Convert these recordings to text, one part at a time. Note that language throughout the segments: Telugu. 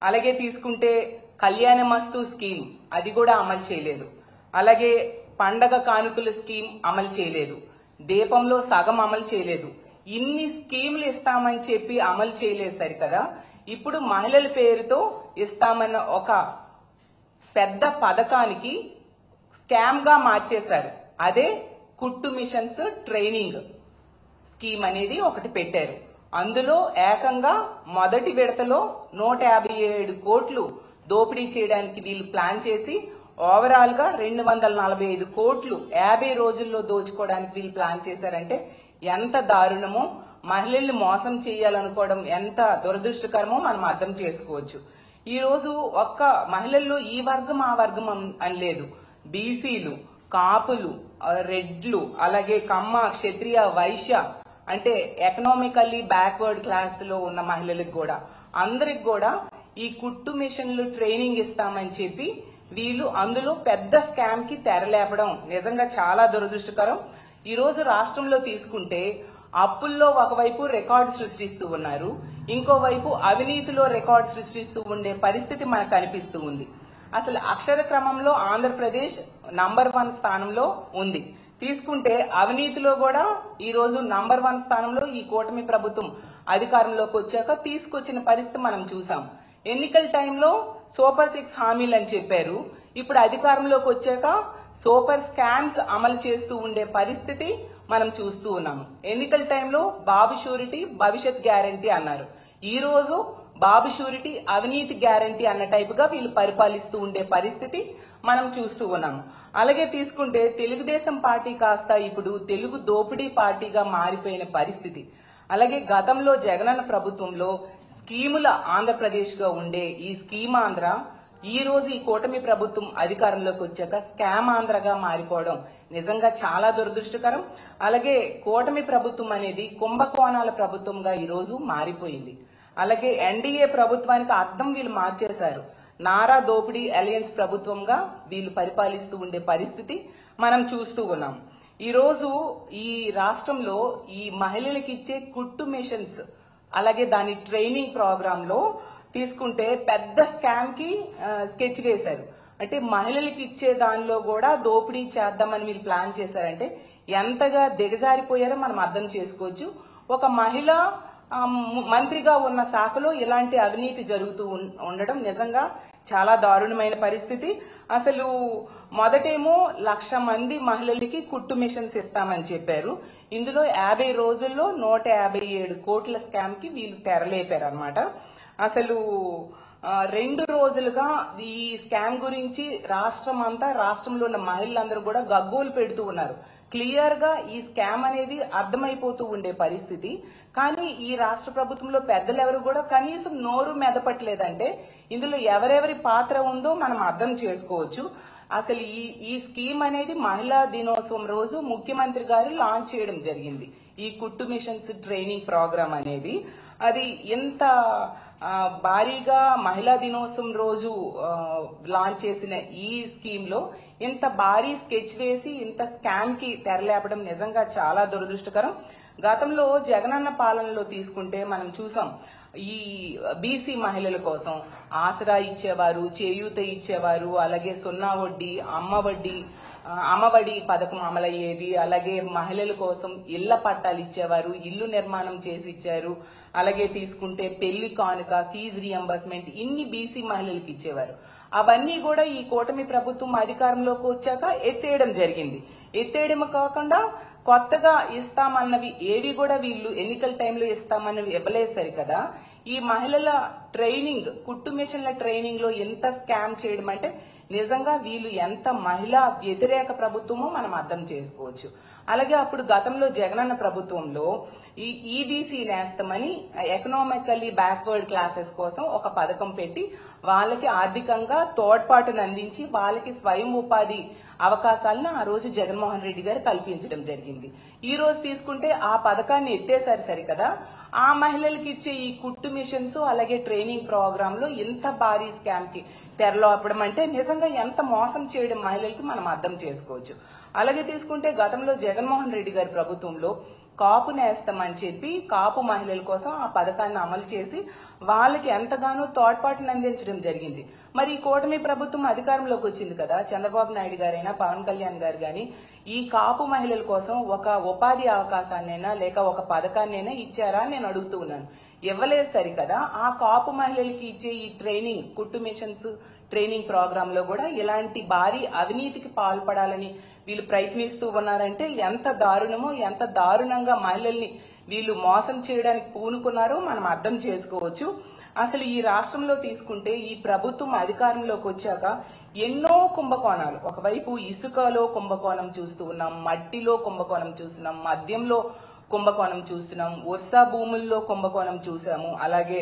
అలాగే తీసుకుంటే కళ్యాణమస్తు స్కీమ్ అది కూడా అమలు చేయలేదు. అలాగే పండగ కానుకల స్కీమ్ అమలు చేయలేదు. దీపంలో సగం అమలు చేయలేదు. ఇన్ని స్కీములు ఇస్తామని చెప్పి అమలు చేయలేదు సరికదా. ఇప్పుడు మహిళల పేరుతో ఇస్తామన్న ఒక పెద్ద పథకానికి స్కామ్ గా మార్చేశారు. అదే కుట్టు మిషన్స్ ట్రైనింగ్ స్కీమ్ అనేది ఒకటి పెట్టారు. అందులో ఏకంగా మొదటి విడతలో 157 కోట్లు దోపిడీ చేయడానికి వీళ్ళు ప్లాన్ చేసి ఓవరాల్ గా 245 కోట్లు 50 రోజుల్లో దోచుకోవడానికి వీళ్ళు ప్లాన్ చేశారంటే ఎంత దారుణమో, మహిళల్ని మోసం చేయాలనుకోవడం ఎంత దురదృష్టకరమో మనం అర్థం చేసుకోవచ్చు. ఈ రోజు ఒక్క మహిళల్లో ఈ వర్గం ఆ వర్గం అని లేదు. బీసీలు, కాపులు, రెడ్లు, అలాగే కమ్మ, క్షత్రియ, వైశ్య అంటే ఎకనామికల్లీ బ్యాక్వర్డ్ క్లాస్ లో ఉన్న మహిళలకు కూడా అందరికి కూడా ఈ కుట్టు మిషన్లు ట్రైనింగ్ ఇస్తామని చెప్పి వీళ్ళు అందులో పెద్ద స్కామ్ కి తెరలేపడం నిజంగా చాలా దురదృష్టకరం. ఈ రోజు రాష్ట్రంలో తీసుకుంటే అప్పుల్లో ఒకవైపు రికార్డు సృష్టిస్తూ ఉన్నారు, ఇంకోవైపు అవినీతిలో రికార్డు సృష్టిస్తూ ఉండే పరిస్థితి మనకు కనిపిస్తూ ఉంది. అసలు అక్షర క్రమంలో ఆంధ్రప్రదేశ్ నంబర్ 1 స్థానంలో ఉంది. తీసుకుంటే అవినీతిలో కూడా ఈ రోజు నంబర్ 1 స్థానంలో ఈ కూటమి ప్రభుత్వం అధికారంలోకి వచ్చాక తీసుకొచ్చిన పరిస్థితి మనం చూసాం. ఎన్నికల టైంలో సూపర్ 6 హామీలు అని చెప్పారు. ఇప్పుడు అధికారంలోకి వచ్చాక సూపర్ స్కామ్స్ అమలు చేస్తూ ఉండే పరిస్థితి మనం చూస్తూ ఉన్నాము. ఎన్నికల టైంలో బాబు షూరిటీ భవిష్యత్ గ్యారంటీ అన్నారు. ఈ రోజు బాబు షూరిటీ అవినీతి గ్యారంటీ అన్న టైపుగా వీళ్ళు పరిపాలిస్తూ ఉండే పరిస్థితి మనం చూస్తూ ఉన్నాము. అలాగే తీసుకుంటే తెలుగుదేశం పార్టీ కాస్త ఇప్పుడు తెలుగు దోపిడీ పార్టీగా మారిపోయిన పరిస్థితి. అలాగే గతంలో జగనన్న ప్రభుత్వంలో స్కీముల ఆంధ్రప్రదేశ్ గా ఉండే ఈ స్కీమ్ ఆంధ్ర ఈ రోజు ఈ కూటమి ప్రభుత్వం అధికారంలోకి వచ్చాక స్కామ్ ఆంధ్రగా మారిపోవడం నిజంగా చాలా దురదృష్టకరం. అలాగే కూటమి ప్రభుత్వం అనేది కుంభకోణాల ప్రభుత్వంగా ఈ రోజు మారిపోయింది. అలాగే ఎన్డీఏ ప్రభుత్వానికి అర్థం వీళ్ళు మార్చేశారు. నారా దోపిడీ అలయన్స్ ప్రభుత్వంగా వీళ్ళు పరిపాలిస్తూ ఉండే పరిస్థితి మనం చూస్తూ ఉన్నాం. ఈ రోజు ఈ రాష్ట్రంలో ఈ మహిళలకు ఇచ్చే కుట్టు మిషన్స్ అలాగే దాని ట్రైనింగ్ ప్రోగ్రామ్ లో తీసుకుంటే పెద్ద స్కామ్ కి స్కెచ్ వేశారు. అంటే మహిళలకు ఇచ్చే దానిలో కూడా దోపిడీ చేద్దామని వీళ్ళు ప్లాన్ చేశారంటే ఎంతగా దిగజారిపోయారో మనం అర్థం చేసుకోవచ్చు. ఒక మహిళ మంత్రిగా ఉన్న శాఖలో ఇలాంటి అవినీతి జరుగుతూ ఉండడం నిజంగా చాలా దారుణమైన పరిస్థితి. అసలు మొదటేమో 1,00,000 మంది మహిళలకి కుట్టు మిషన్స్ ఇస్తామని చెప్పారు. ఇందులో 50 రోజుల్లో 157 కోట్ల స్కామ్ కి వీళ్ళు తెరలేపారు అనమాట. అసలు 2 రోజులుగా ఈ స్కామ్ గురించి రాష్ట్రంలో ఉన్న మహిళలందరూ కూడా గగ్గోలు పెడుతూ ఉన్నారు. క్లియర్ గా ఈ స్కామ్ అనేది అర్థమైపోతూ ఉండే పరిస్థితి. కానీ ఈ రాష్ట్ర ప్రభుత్వంలో పెద్దలు ఎవరు కూడా కనీసం నోరు మెదపట్లేదంటే ఇందులో ఎవరెవరి పాత్ర ఉందో మనం అర్థం చేసుకోవచ్చు. అసలు ఈ స్కీమ్ అనేది మహిళా దినోత్సవం రోజు ముఖ్యమంత్రి గారు లాంచ్ చేయడం జరిగింది. ఈ కుట్టు మిషన్స్ ట్రైనింగ్ ప్రోగ్రామ్ అనేది అది ఎంత భారీగా మహిళా దినోత్సవం రోజు లాంచ్ చేసిన ఈ స్కీమ్ లో ఇంత భారీ స్కెచ్ వేసి ఇంత స్కామ్ కి తెరలేపడం నిజంగా చాలా దురదృష్టకరం. గతంలో జగనన్న పాలనలో తీసుకుంటే మనం చూసాం ఈ బీసీ మహిళల కోసం ఆసరా ఇచ్చేవారు, చేయూత ఇచ్చేవారు, అలాగే 0 వడ్డీ, అమ్మఒడి పథకం అమలయ్యేది. అలాగే మహిళల కోసం ఇళ్ల పట్టాలు ఇచ్చేవారు, ఇల్లు నిర్మాణం చేసి ఇచ్చారు. అలాగే తీసుకుంటే పెళ్లి కానుక, ఫీజు రియంబర్స్మెంట్ ఇన్ని బీసీ మహిళలకు ఇచ్చేవారు. అవన్నీ కూడా ఈ కూటమి ప్రభుత్వం అధికారంలోకి వచ్చాక ఎత్తేయడం జరిగింది. ఎత్తేయడం కాకుండా కొత్తగా ఇస్తామన్నవి ఏవి కూడా వీళ్ళు ఎన్నికల టైంలో ఇస్తామన్నవి ఇవ్వలేదు కదా. ఈ మహిళల ట్రైనింగ్ కుట్టు మిషన్ల ట్రైనింగ్ లో ఎంత స్కామ్ చేయడం అంటే నిజంగా వీళ్ళు ఎంత మహిళా వ్యతిరేక ప్రభుత్వమో మనం అర్థం చేసుకోవచ్చు. అలాగే అప్పుడు గతంలో జగనన్న ప్రభుత్వంలో ఈ ఈబీసీ నేస్తమని ఎకనామికల్లీ బ్యాక్వర్డ్ క్లాసెస్ కోసం ఒక పథకం పెట్టి వాళ్ళకి ఆర్థికంగా తోడ్పాటును అందించి వాళ్ళకి స్వయం ఉపాధి అవకాశాలను ఆ రోజు జగన్మోహన్ రెడ్డి గారు కల్పించడం జరిగింది. ఈ రోజు తీసుకుంటే ఆ పథకాన్ని ఎత్తేసారు సరికదా. ఆ మహిళలకు ఇచ్చే ఈ కుట్టు మిషన్స్ అలాగే ట్రైనింగ్ ప్రోగ్రామ్ లో ఇంత భారీ స్కామ్ కి తెరలోపడం అంటే నిజంగా ఎంత మోసం చేయడం మహిళలకి మనం అర్థం చేసుకోవచ్చు. అలాగే తీసుకుంటే గతంలో జగన్మోహన్ రెడ్డి గారి ప్రభుత్వంలో కాపు నేస్తం అని చెప్పి కాపు మహిళల కోసం ఆ పథకాన్ని అమలు చేసి వాళ్ళకి ఎంతగానో తోడ్పాటును అందించడం జరిగింది. మరి ఈ కూటమి ప్రభుత్వం అధికారంలోకి వచ్చింది కదా, చంద్రబాబు నాయుడు గారైనా పవన్ కళ్యాణ్ గారు గాని ఈ కాపు మహిళల కోసం ఒక ఉపాధి అవకాశాన్నైనా లేక ఒక పథకాన్నైనా ఇచ్చారా అని నేను అడుగుతూ ఉన్నాను. ఇవ్వలేదు సరికదా, ఆ కాపు మహిళలకి ఇచ్చే ఈ ట్రైనింగ్ కుట్టు మిషన్స్ ట్రైనింగ్ ప్రోగ్రామ్ లో కూడా ఇలాంటి భారీ అవినీతికి పాల్పడాలని వీళ్ళు ప్రయత్నిస్తూ ఉన్నారంటే ఎంత దారుణమో, ఎంత దారుణంగా మహిళల్ని వీళ్ళు మోసం చేయడానికి పూనుకున్నారో మనం అర్థం చేసుకోవచ్చు. అసలు ఈ రాష్ట్రంలో తీసుకుంటే ఈ ప్రభుత్వం అధికారంలోకి వచ్చాక ఎన్నో కుంభకోణాలు, ఒకవైపు ఇసుకలో కుంభకోణం చూస్తూ ఉన్నాం, మట్టిలో కుంభకోణం చూస్తున్నాం, మద్యంలో కుంభకోణం చూస్తున్నాం, వర్షా భూముల్లో కుంభకోణం చూసాము, అలాగే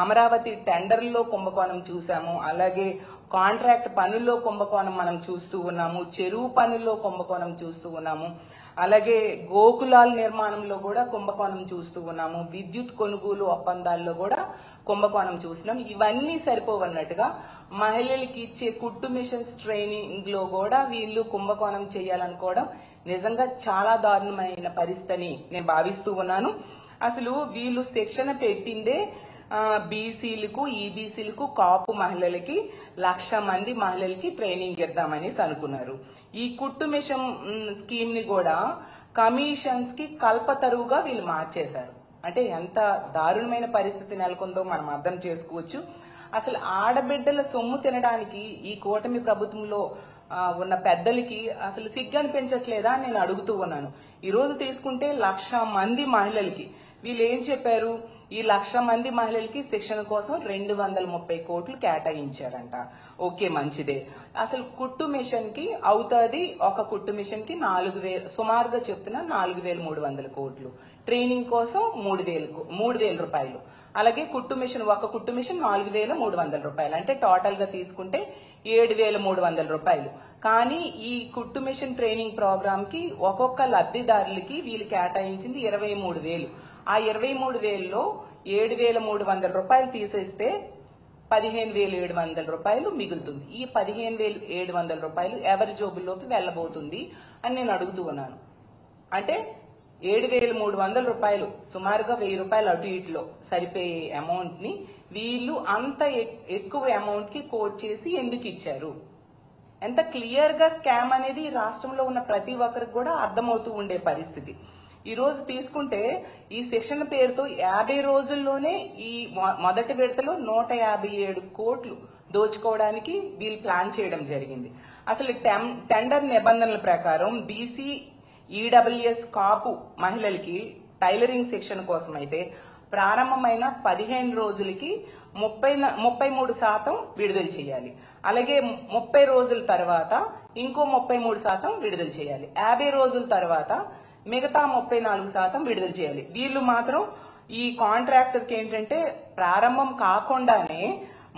అమరావతి టెండర్లో కుంభకోణం చూసాము, అలాగే కాంట్రాక్ట్ పనుల్లో కుంభకోణం మనం చూస్తూ ఉన్నాము, చెరువు పనుల్లో కుంభకోణం చూస్తూ ఉన్నాము, అలాగే గోకులాల నిర్మాణంలో కూడా కుంభకోణం చూస్తూ ఉన్నాము, విద్యుత్ కొనుగోలు ఒప్పందాల్లో కూడా కుంభకోణం చూస్తున్నాం. ఇవన్నీ సరిపోవన్నట్టుగా మహిళలకి ఇచ్చే కుట్టు మిషన్స్ ట్రైనింగ్ లో కూడా వీళ్ళు కుంభకోణం చేయాలనుకోవడం నిజంగా చాలా దారుణమైన పరిస్థితిని నేను భావిస్తూ ఉన్నాను. అసలు వీళ్ళు శిక్షణ పెట్టిందే బీసీలకు, ఈబీసీలకు, కాపు మహిళలకి 1,00,000 మంది మహిళలకి ట్రైనింగ్ ఇద్దామనేసి అనుకున్నారు. ఈ కుట్టు మిషన్ స్కీమ్ ని కూడా కమిషన్స్ కి కల్పతరువుగా వీళ్ళు మార్చేశారు. అంటే ఎంత దారుణమైన పరిస్థితి నెలకొందో మనం అర్థం చేసుకోవచ్చు. అసలు ఆడబిడ్డల సొమ్ము తినడానికి ఈ కూటమి ప్రభుత్వంలో ఉన్న పెద్దలకి అసలు సిగ్గు అనిపించట్లేదా అని నేను అడుగుతూ ఉన్నాను. ఈ రోజు తీసుకుంటే 1,00,000 మంది మహిళలకి వీళ్ళు ఏం చెప్పారు, ఈ 1,00,000 మంది మహిళలకి శిక్షణ కోసం 230 కోట్లు కేటాయించారంట. ఓకే, మంచిదే. అసలు కుట్టు మిషన్ కి అవుతుంది, ఒక కుట్టు మిషన్ కి 4,000, సుమారుగా చెప్తున్నా 4,300 కోట్లు, ట్రైనింగ్ కోసం 3,000 రూపాయలు, అలాగే కుట్టు మిషన్ ఒక కుట్టు మిషన్ 4,300 రూపాయలు, అంటే టోటల్ గా తీసుకుంటే 7,300 రూపాయలు. కానీ ఈ కుట్టు మిషన్ ట్రైనింగ్ ప్రోగ్రామ్ కి ఒక్కొక్క లబ్ధిదారులకి వీళ్ళు కేటాయించింది 23,000. ఆ 23,000లో 7,300 రూపాయలు తీసేస్తే 15,700 రూపాయలు మిగులుతుంది. ఈ 15,700 రూపాయలు ఎవరి జోబుల్లోకి వెళ్ళబోతుంది అని నేను అడుగుతూ ఉన్నాను. అంటే 7,300 రూపాయలు, సుమారుగా 1,000 రూపాయలు అటు ఇటులో సరిపోయే అమౌంట్ ని వీళ్ళు అంత ఎక్కువ అమౌంట్ కి కోట్ చేసి ఎందుకు ఇచ్చారు? ఎంత క్లియర్ గా స్కామ్ అనేది రాష్ట్రంలో ఉన్న ప్రతి ఒక్కరికి కూడా అర్థమవుతూ ఉండే పరిస్థితి. ఈ రోజు తీసుకుంటే ఈ శిక్షణ పేరుతో 50 రోజుల్లోనే ఈ మొదటి విడతలో 157 కోట్లు దోచుకోవడానికి వీళ్ళు ప్లాన్ చేయడం జరిగింది. అసలు టెండర్ నిబంధనల ప్రకారం బీసీ, ఈడబ్ల్యూఎస్, కాపు మహిళలకి టైలరింగ్ శిక్షణ కోసం అయితే ప్రారంభమైన 15 రోజులకి 33% విడుదల చేయాలి. అలాగే 30 రోజుల తర్వాత ఇంకో 33% విడుదల చేయాలి. 50 రోజుల తర్వాత మిగతా 34% విడుదల చేయాలి. వీళ్ళు మాత్రం ఈ కాంట్రాక్టర్ కి ఏంటంటే ప్రారంభం కాకుండానే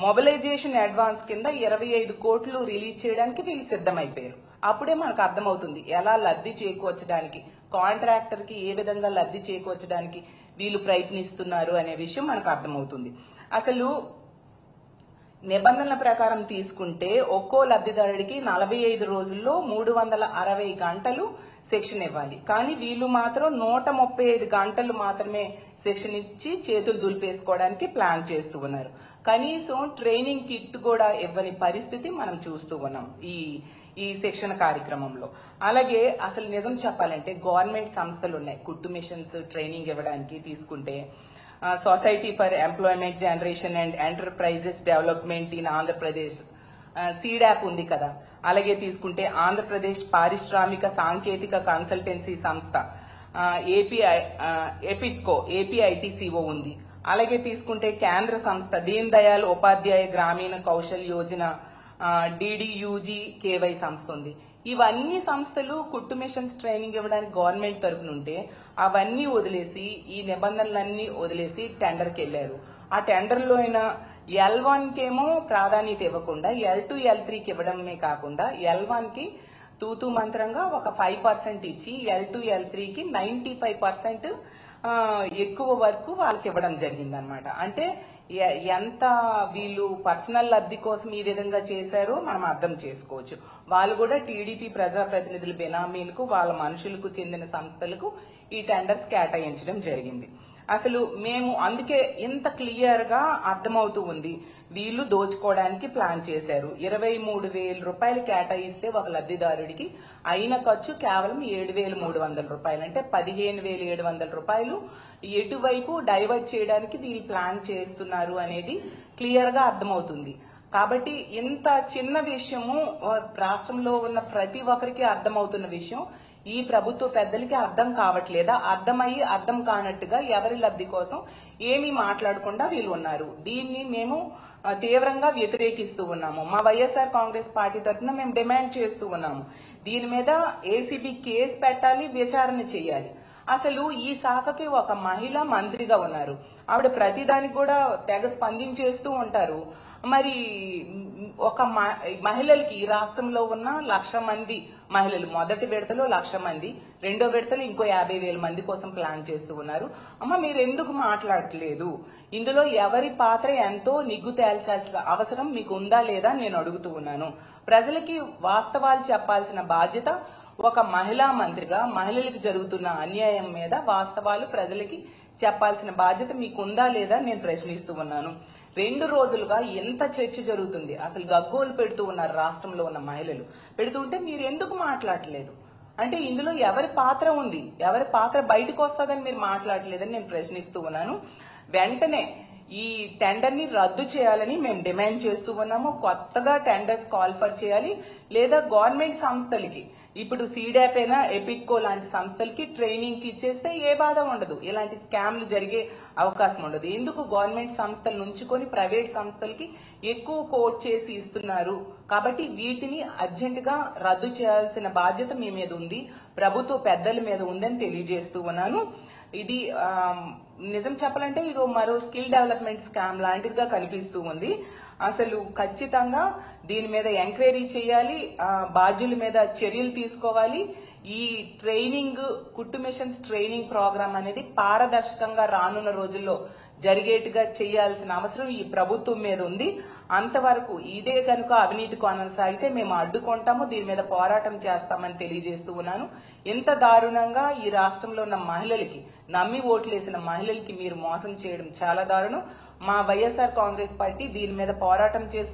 మొబిలైజేషన్ అడ్వాన్స్ కింద 25 కోట్లు రిలీజ్ చేయడానికి వీళ్ళు సిద్ధమైపోయారు. అప్పుడే మనకు అర్థమవుతుంది ఎలా లబ్ధి చేకూర్చడానికి, కాంట్రాక్టర్ కి ఏ విధంగా లబ్ధి చేకూర్చడానికి వీళ్ళు ప్రయత్నిస్తున్నారు అనే విషయం మనకు అర్థమవుతుంది. అసలు నిబంధనల ప్రకారం తీసుకుంటే ఒక్కో లబ్ధిదారుడికి 45 రోజుల్లో 360 గంటలు శిక్షణ ఇవ్వాలి. కానీ వీళ్ళు మాత్రం 135 గంటలు మాత్రమే శిక్షణ ఇచ్చి చేతులు దులిపేసుకోవడానికి ప్లాన్ చేస్తూ ఉన్నారు. కనీసం ట్రైనింగ్ కిట్ కూడా ఇవ్వని పరిస్థితి మనం చూస్తూ ఉన్నాం ఈ శిక్షణ కార్యక్రమంలో. అలాగే అసలు నిజం చెప్పాలంటే గవర్నమెంట్ సంస్థలు ఉన్నాయి కుట్టు మిషన్స్ ట్రైనింగ్ ఇవ్వడానికి. తీసుకుంటే society for employment generation and enterprises development in Andhra Pradesh, SEEDAP ఉంది కదా. అలాగే తీసుకుంటే ఆంధ్రప్రదేశ్ పారిశ్రామిక సాంకేతిక కన్సల్టెన్సీ సంస్థ ఎపిట్కో, ఏపీఐటీసీఓ ఉంది. అలాగే తీసుకుంటే కేంద్ర సంస్థ దీన్ దయాళ్ ఉపాధ్యాయ గ్రామీణ కౌశల్ యోజన, DDUGKY సంస్థ ఉంది. ఇవన్నీ సంస్థలు కుట్టు మిషన్స్ ట్రైనింగ్ ఇవ్వడానికి గవర్నమెంట్ తరఫున ఉంటే అవన్నీ వదిలేసి, ఈ నిబంధనలన్నీ వదిలేసి టెండర్కి వెళ్లారు. ఆ టెండర్లో అయినా L1 కేమో ప్రాధాన్యత ఇవ్వకుండా L2, L3కి ఇవ్వడమే కాకుండా L1 కి తూతూ మంత్రంగా ఒక 5% ఇచ్చి L2, L3కి 95% ఎక్కువ వరకు వాళ్ళకి ఇవ్వడం జరిగిందనమాట. అంటే ఎంత వీళ్ళు పర్సనల్ లబ్ధి కోసం ఈ విధంగా చేశారో మనం అర్థం చేసుకోవచ్చు. వాళ్ళు కూడా టీడీపీ ప్రజాప్రతినిధుల బెనామీలకు వాళ్ళ మనుషులకు చెందిన సంస్థలకు ఈ టెండర్స్ కేటాయించడం జరిగింది. అసలు మేము అందుకే ఇంత క్లియర్ గా అర్థమవుతూ ఉంది, వీళ్ళు దోచుకోవడానికి ప్లాన్ చేశారు. 23,000 రూపాయలు కేటాయిస్తే ఒక లబ్ధిదారుడికి అయిన ఖర్చు కేవలం 7,300 రూపాయలు, అంటే 15,700 రూపాయలు ఎటువైపు డైవర్ట్ చేయడానికి వీళ్ళు ప్లాన్ చేస్తున్నారు అనేది క్లియర్ గా అర్థమవుతుంది. కాబట్టి ఇంత చిన్న విషయము రాష్ట్రంలో ఉన్న ప్రతి ఒక్కరికి అర్థమవుతున్న విషయం ఈ ప్రభుత్వ పెద్దలకి అర్థం కావట్లేదా, అర్థమయ్యి అర్థం కానట్టుగా ఎవరి లబ్ధి కోసం ఏమీ మాట్లాడకుండా వీళ్ళు ఉన్నారు. దీన్ని మేము తీవ్రంగా వ్యతిరేకిస్తూ ఉన్నాము. మా వైఎస్ఆర్ కాంగ్రెస్ పార్టీ తరఫున మేము డిమాండ్ చేస్తూ ఉన్నాము, దీని మీద ఏసీబీ కేసు పెట్టాలి, విచారణ చేయాలి. అసలు ఈ శాఖకి ఒక మహిళ మంత్రిగా ఉన్నారు, ఆవిడ ప్రతిదానికి కూడా తెగ స్పందించేస్తూ ఉంటారు. మరి ఒక మహిళలకి ఈ రాష్ట్రంలో ఉన్న 1,00,000 మంది మహిళలు, మొదటి విడతలో 1,00,000 మంది, రెండో విడతలో ఇంకో 50,000 మంది కోసం ప్లాన్ చేస్తూ ఉన్నారు. అమ్మ మీరు ఎందుకు మాట్లాడట్లేదు? ఇందులో ఎవరి పాత్ర ఎంతో నిగ్గు తేల్చాల్సిన అవసరం మీకు ఉందా లేదా నేను అడుగుతూ ఉన్నాను. ప్రజలకి వాస్తవాలు చెప్పాల్సిన బాధ్యత ఒక మహిళా మంత్రిగా మహిళలకు జరుగుతున్న అన్యాయం మీద వాస్తవాలు ప్రజలకి చెప్పాల్సిన బాధ్యత మీకుందా లేదా నేను ప్రశ్నిస్తూ ఉన్నాను. 2 రోజులుగా ఎంత చర్చ జరుగుతుంది, అసలు గగ్గోలు పెడుతూ ఉన్నారు రాష్ట్రంలో ఉన్న మహిళలు. పెడుతుంటే మీరు ఎందుకు మాట్లాడలేదు? అంటే ఇందులో ఎవరి పాత్ర ఉంది, ఎవరి పాత్ర బయటకు వస్తుందని మీరు మాట్లాడలేదని నేను ప్రశ్నిస్తూ ఉన్నాను. వెంటనే ఈ టెండర్ ని రద్దు చేయాలని మేము డిమాండ్ చేస్తూ ఉన్నాము. కొత్తగా టెండర్స్ కాల్ఫర్ చేయాలి, లేదా గవర్నమెంట్ సంస్థలకి ఇప్పుడు సీడాప్ అయినా ఎపిడ్కో లాంటి సంస్థలకి ట్రైనింగ్ కి ఇచ్చేస్తే ఏ బాధ ఉండదు, ఇలాంటి స్కామ్లు జరిగే అవకాశం ఉండదు. ఎందుకు గవర్నమెంట్ సంస్థలు నుంచుకొని ప్రైవేట్ సంస్థలకి ఎక్కువ కోట్ చేసి ఇస్తున్నారు? కాబట్టి వీటిని అర్జెంట్ గా రద్దు చేయాల్సిన బాధ్యత మీ మీద ఉంది, ప్రభుత్వ పెద్దల మీద ఉందని తెలియజేస్తూ ఉన్నాను. ఇది నిజం చెప్పాలంటే ఇది మరో స్కిల్ డెవలప్మెంట్ స్కామ్ లాంటిదిగా కనిపిస్తూ ఉంది. అసలు ఖచ్చితంగా దీని మీద ఎంక్వైరీ చేయాలి, బాధ్యుల మీద చర్యలు తీసుకోవాలి. ఈ ట్రైనింగ్, కుట్టు మిషన్స్ ట్రైనింగ్ ప్రోగ్రామ్ అనేది పారదర్శకంగా రానున్న రోజుల్లో జరిగేట్టుగా చేయాల్సిన అవసరం ఈ ప్రభుత్వం మీద ఉంది. అంతవరకు ఇదే కనుక అవినీతి కొనసాగితే మేము అడ్డుకుంటాము, దీని మీద పోరాటం చేస్తామని తెలియజేస్తూ ఉన్నాను. ఇంత దారుణంగా ఈ రాష్ట్రంలో ఉన్న మహిళలకి, నమ్మి ఓట్లేసిన మహిళలకి మీరు మోసం చేయడం చాలా దారుణం. మా వైఎస్ఆర్ కాంగ్రెస్ పార్టీ దీని మీద పోరాటం చేస్తూ